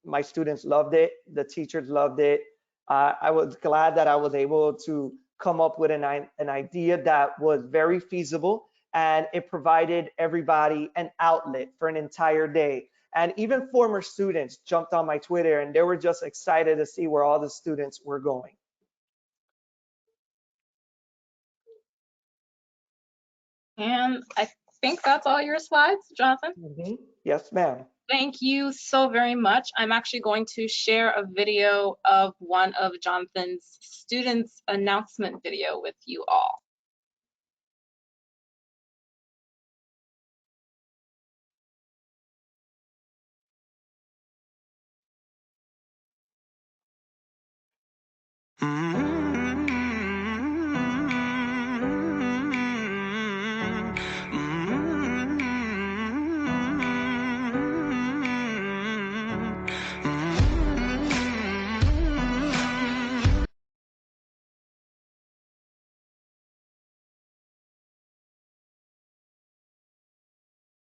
my students loved it. The teachers loved it. I was glad that I was able to come up with an idea that was very feasible and it provided everybody an outlet for an entire day. And even former students jumped on my Twitter and they were just excited to see where all the students were going. And I think that's all your slides, Jonathan. Yes, ma'am. Thank you so very much. I'm actually going to share a video of one of Jonathan's students' announcement video with you all.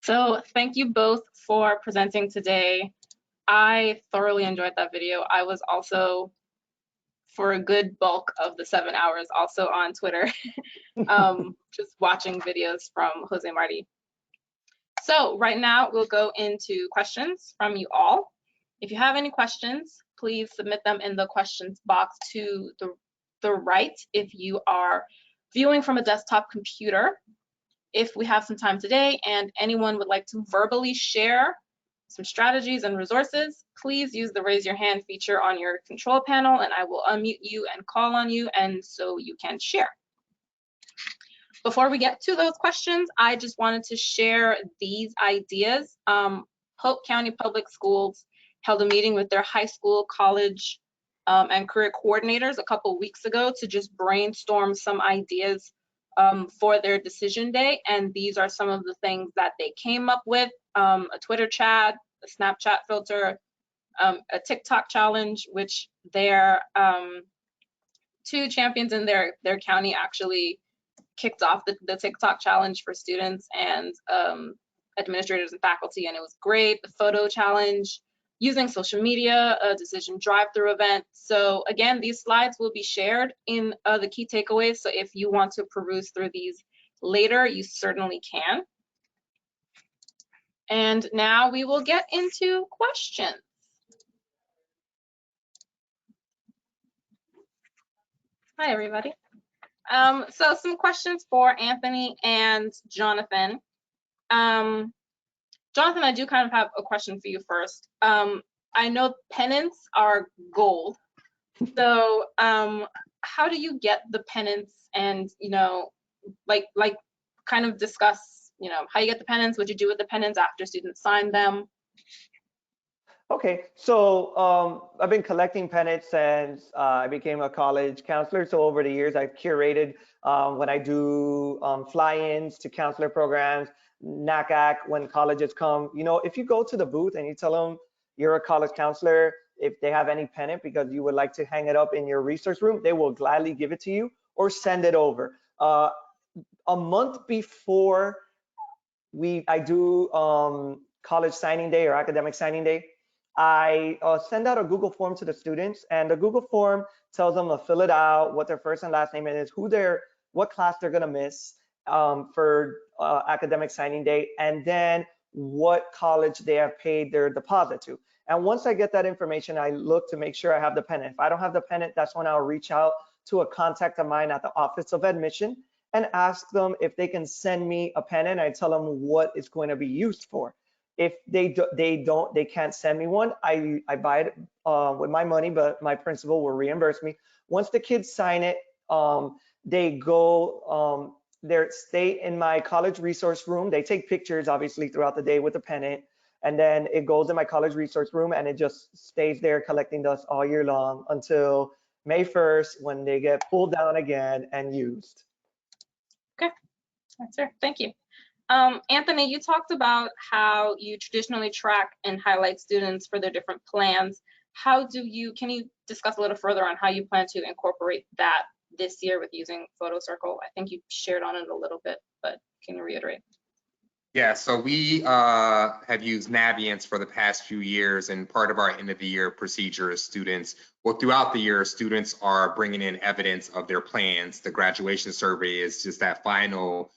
So thank you both for presenting today. I thoroughly enjoyed that video. I was also, for a good bulk of the 7 hours, also on Twitter, just watching videos from Jose Marti. So right now we'll go into questions from you all. If you have any questions, please submit them in the questions box to the right if you are viewing from a desktop computer. If we have some time today and anyone would like to verbally share some strategies and resources, please use the raise your hand feature on your control panel and I will unmute you and call on you and so you can share. Before we get to those questions, I just wanted to share these ideas. Polk County Public Schools held a meeting with their high school, college, and career coordinators a couple weeks ago to just brainstorm some ideas for their decision day. And these are some of the things that they came up with: a Twitter chat, a Snapchat filter, a TikTok challenge, which their two champions in their county actually kicked off the TikTok challenge for students and administrators and faculty, and it was great. The photo challenge, using social media, a decision drive-through event. So again, these slides will be shared in the key takeaways. So if you want to peruse through these later, you certainly can. And now we will get into questions. Hi, everybody. So some questions for Anthony and Jonathan. Jonathan, I do kind of have a question for you first. I know pennants are gold. So how do you get the pennants and, you know, like kind of discuss, you know, how you get the pennants, what you do with the pennants after students sign them? Okay, so I've been collecting pennants since I became a college counselor. So over the years, I've curated when I do fly-ins to counselor programs, NACAC, when colleges come. You know, if you go to the booth and you tell them you're a college counselor, if they have any pennant because you would like to hang it up in your resource room, they will gladly give it to you or send it over. A month before I do college signing day or academic signing day, I send out a Google form to the students, and the Google form tells them to fill it out, what their first and last name is, what class they're gonna miss for academic signing day, and then what college they have paid their deposit to. And once I get that information, I look to make sure I have the pennant. If I don't have the pennant, that's when I'll reach out to a contact of mine at the Office of Admission and ask them if they can send me a pennant. I tell them what it's going to be used for. If they can't send me one, I buy it with my money, but my principal will reimburse me. Once the kids sign it, they go, they stay in my college resource room. They take pictures, obviously, throughout the day with the pennant, and then it goes in my college resource room, and it just stays there collecting dust all year long until May 1st, when they get pulled down again and used. Okay, that's fair. Thank you. Anthony, you talked about how you traditionally track and highlight students for their different plans. Can you discuss a little further on how you plan to incorporate that this year with using Photo Circle? I think you shared on it a little bit, but can you reiterate? Yeah, so we have used Naviance for the past few years, and part of our end of the year procedure is throughout the year, students are bringing in evidence of their plans. The graduation survey is just that final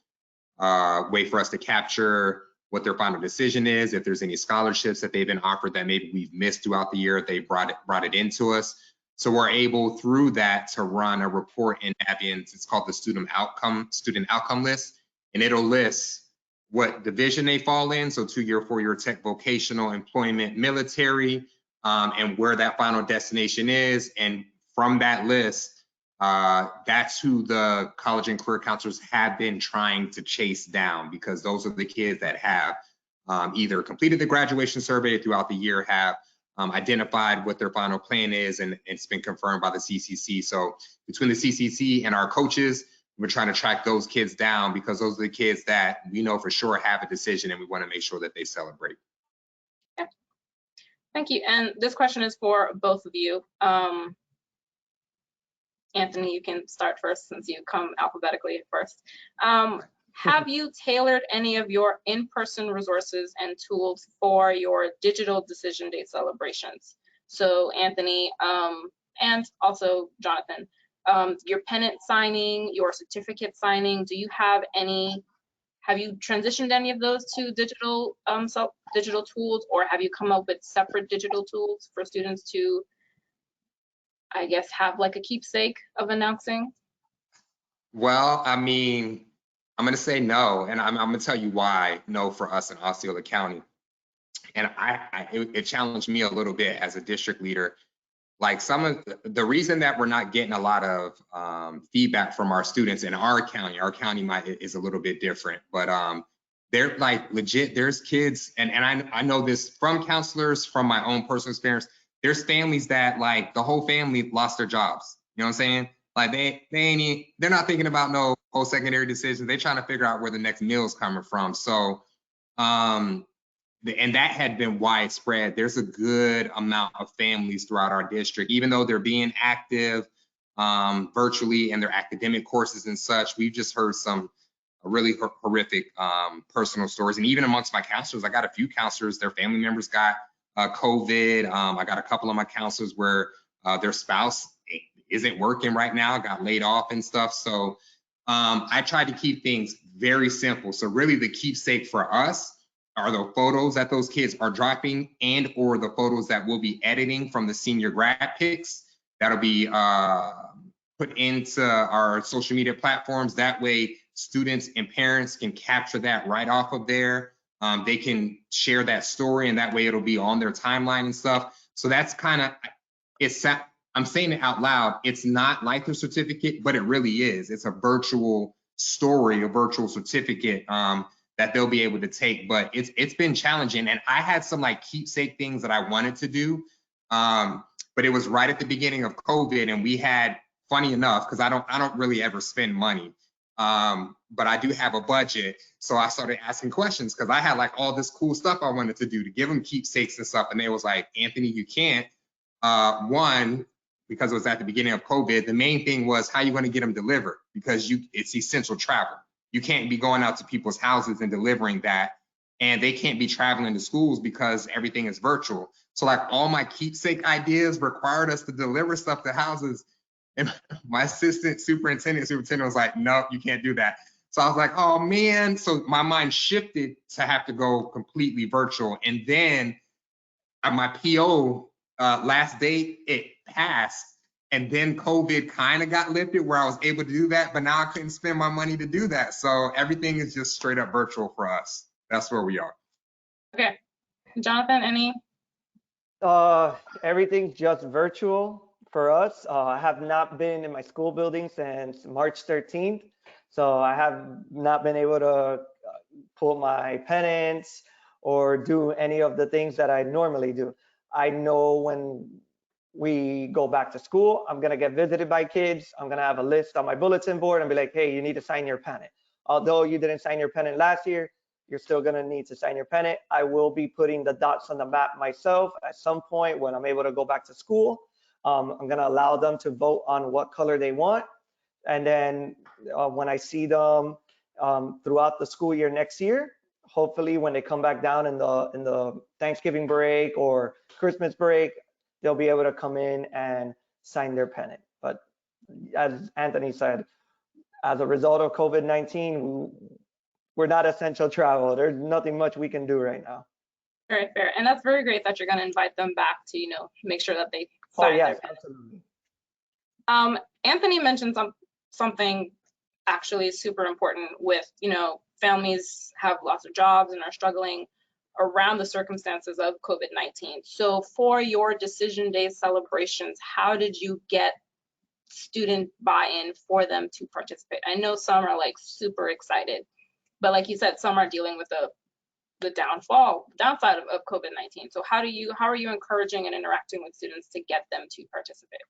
way for us to capture what their final decision is, if there's any scholarships that they've been offered that maybe we've missed throughout the year, they brought it into us. So we're able through that to run a report in Navians. It's called the student outcome list, and it'll list what division they fall in. So 2-year, 4-year tech, vocational, employment, military, and where that final destination is. And from that list, that's who the college and career counselors have been trying to chase down, because those are the kids that have either completed the graduation survey throughout the year, have identified what their final plan is, and it's been confirmed by the CCC. So between the CCC and our coaches, we're trying to track those kids down, because those are the kids that we know for sure have a decision, and we want to make sure that they celebrate. Okay. Thank you. And this question is for both of you. Anthony, you can start first since you come alphabetically first. Have you tailored any of your in-person resources and tools for your digital decision day celebrations? So Anthony, and also Jonathan, your pennant signing, your certificate signing, have you transitioned any of those to digital tools, or have you come up with separate digital tools for students to, I guess, have like a keepsake of announcing? Well, I mean, I'm going to say no, and I'm going to tell you why no for us in Osceola County. And it challenged me a little bit as a district leader. Like, some of the reason that we're not getting a lot of feedback from our students in our county is a little bit different, but they're like legit, there's kids, and I know this from counselors, from my own personal experience, there's families that, like, the whole family lost their jobs. You know what I'm saying? Like, they're not thinking about no post-secondary decisions. They're trying to figure out where the next meal is coming from. So and that had been widespread. There's a good amount of families throughout our district, even though they're being active virtually in their academic courses and such. We've just heard some really horrific personal stories. And even amongst my counselors, I got a few counselors, their family members got COVID. I got a couple of my counselors where their spouse isn't working right now, got laid off and stuff. So I tried to keep things very simple. So really the keepsake for us are the photos that those kids are dropping, and or the photos that we'll be editing from the senior grad pics that'll be put into our social media platforms. That way students and parents can capture that right off of there. They can share that story, and that way it'll be on their timeline and stuff. So that's kind of, I'm saying it out loud, it's not like the certificate, but it really is. It's a virtual story, a virtual certificate that they'll be able to take. But it's been challenging, and I had some like keepsake things that I wanted to do, but it was right at the beginning of COVID, and we had, funny enough, because I don't really ever spend money, but I do have a budget, so I started asking questions, because I had like all this cool stuff I wanted to do to give them keepsakes and stuff, and they was like, Anthony, you can't. One, because it was at the beginning of COVID, the main thing was how you going to get them delivered, because it's essential travel. You can't be going out to people's houses and delivering that, and they can't be traveling to schools because everything is virtual. So like all my keepsake ideas required us to deliver stuff to houses, and my assistant superintendent was like, no, you can't do that. So I was like, oh man. So my mind shifted to have to go completely virtual. And then my PO last date, it passed. And then COVID kind of got lifted where I was able to do that, but now I couldn't spend my money to do that. So everything is just straight up virtual for us. That's where we are. Okay. Jonathan, any? Everything's just virtual for us. I have not been in my school building since March 13th. So I have not been able to pull my pennants or do any of the things that I normally do. I know when we go back to school, I'm gonna get visited by kids. I'm gonna have a list on my bulletin board and be like, hey, you need to sign your pennant. Although you didn't sign your pennant last year, you're still gonna need to sign your pennant. I will be putting the dots on the map myself at some point when I'm able to go back to school. I'm gonna allow them to vote on what color they want. And then when I see them throughout the school year next year, hopefully when they come back down in the Thanksgiving break or Christmas break, they'll be able to come in and sign their pennant. But as Anthony said, as a result of COVID-19, we're not essential travel. There's nothing much we can do right now. Very fair. And that's very great that you're going to invite them back to, make sure that they Oh, sign yes, their absolutely. Anthony mentioned something actually super important with, families have lots of jobs and are struggling around the circumstances of COVID-19. So for your Decision Day celebrations, how did you get student buy-in for them to participate? I know some are like super excited, but like you said, some are dealing with the downside of COVID-19. So how are you encouraging and interacting with students to get them to participate?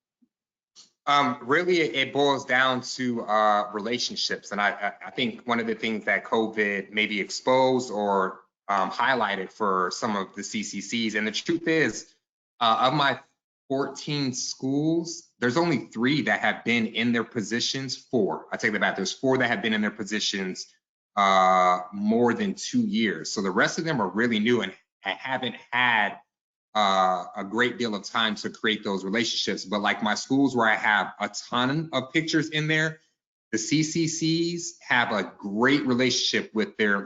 Really, it boils down to relationships. And I think one of the things that COVID maybe exposed or highlighted for some of the CCCs, and the truth is, of my 14 schools, there's only 3 that have been in their positions. 4, I take that back. There's 4 that have been in their positions more than 2 years. So the rest of them are really new and haven't had a great deal of time to create those relationships. But like my schools where I have a ton of pictures in there, the CCCs have a great relationship with their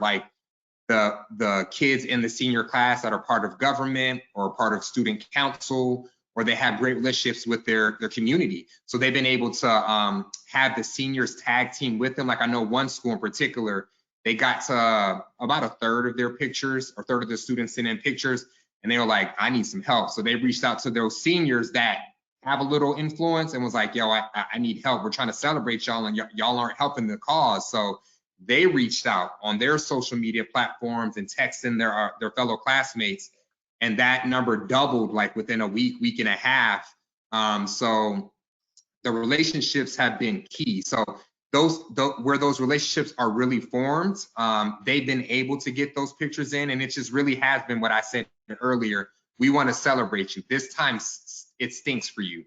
the kids in the senior class that are part of government or part of student council, or they have great relationships with their community. So they've been able to have the seniors tag team with them. Like I know one school in particular, they got to about a third of their pictures, or third of the students sent in pictures, and they were like, I need some help. So they reached out to those seniors that have a little influence and was like, yo, I need help. We're trying to celebrate y'all, and y'all aren't helping the cause. So they reached out on their social media platforms and texting their fellow classmates, and that number doubled like within a week and a half. So the relationships have been key. So where those relationships are really formed, they've been able to get those pictures in, and it just really has been what I said earlier. We want to celebrate you. This time it stinks for you.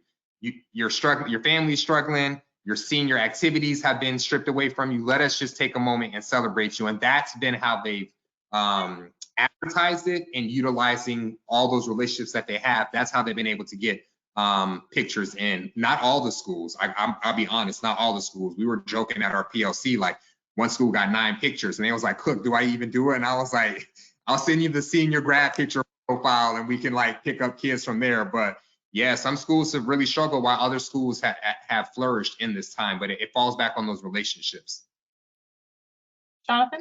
You're struggling, your family's struggling, your senior activities have been stripped away from you. Let us just take a moment and celebrate you. And that's been how they've advertised it, and utilizing all those relationships that they have. That's how they've been able to get pictures in. Not all the schools, I'll be honest, not all the schools. We were joking at our PLC, like one school got 9 pictures, and they was like, Cook, do I even do it? And I was like, I'll send you the senior grad picture profile and we can like pick up kids from there. But yeah, some schools have really struggled while other schools have flourished in this time, but it falls back on those relationships. Jonathan?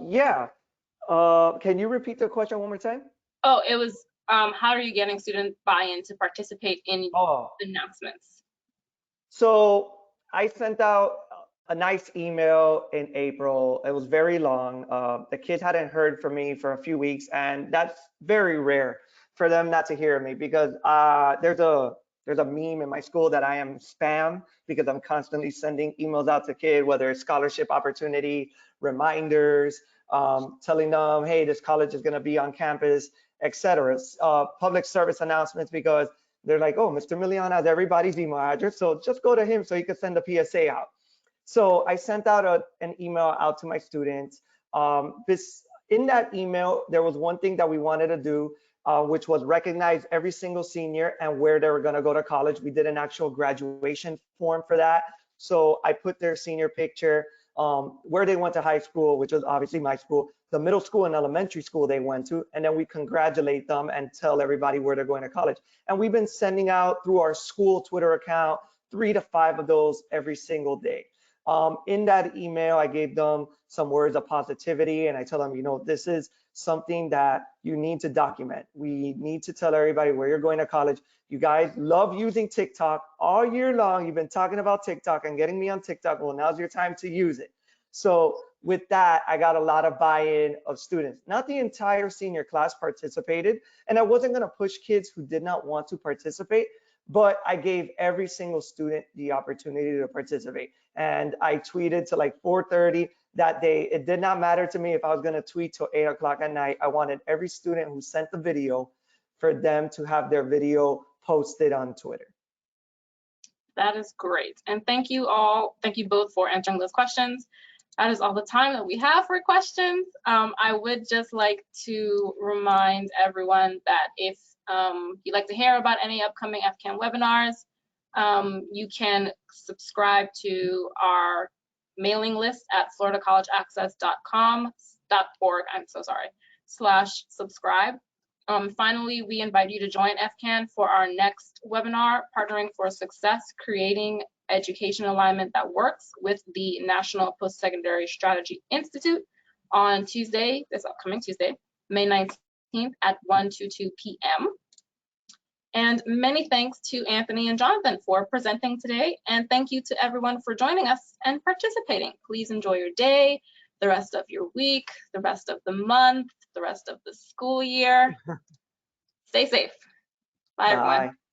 Yeah. Can you repeat the question one more time? Oh, it was, how are you getting student buy-in to participate in announcements? So I sent out a nice email in April. It was very long. The kids hadn't heard from me for a few weeks, and that's very rare for them not to hear me, because there's a meme in my school that I am spam, because I'm constantly sending emails out to kids, whether it's scholarship opportunity, reminders, telling them, hey, this college is going to be on campus, etc. Public service announcements, because they're like, oh, Mr. Milian has everybody's email address, so just go to him so he can send a PSA out. So I sent out an email out to my students. In that email, there was one thing that we wanted to do, which was recognize every single senior and where they were going to go to college. We did an actual graduation form for that. So I put their senior picture, where they went to high school, which was obviously my school, the middle school and elementary school they went to, and then we congratulate them and tell everybody where they're going to college. And we've been sending out through our school Twitter account 3 to 5 of those every single day. In that email, I gave them some words of positivity, and I tell them, this is something that you need to document. We need to tell everybody where you're going to college. You guys love using TikTok all year long. You've been talking about TikTok and getting me on TikTok. Well, now's your time to use it. So with that, I got a lot of buy-in of students. Not the entire senior class participated, and I wasn't going to push kids who did not want to participate, but I gave every single student the opportunity to participate. And I tweeted to like 4:30 that day. It did not matter to me if I was going to tweet till 8 o'clock at night. I wanted every student who sent the video for them to have their video posted on Twitter. That is great. And thank you both for answering those questions. That is all the time that we have for questions. I would just like to remind everyone that if you'd like to hear about any upcoming FCAM webinars, you can subscribe to our mailing list at floridacollegeaccess.org, /subscribe. Finally, we invite you to join FCAN for our next webinar, Partnering for Success, Creating Education Alignment That Works, with the National Post-Secondary Strategy Institute on Tuesday, this upcoming Tuesday, May 19th at 1 to 2 p.m. And many thanks to Anthony and Jonathan for presenting today. And thank you to everyone for joining us and participating. Please enjoy your day, the rest of your week, the rest of the month, the rest of the school year. Stay safe. Bye, everyone. Bye.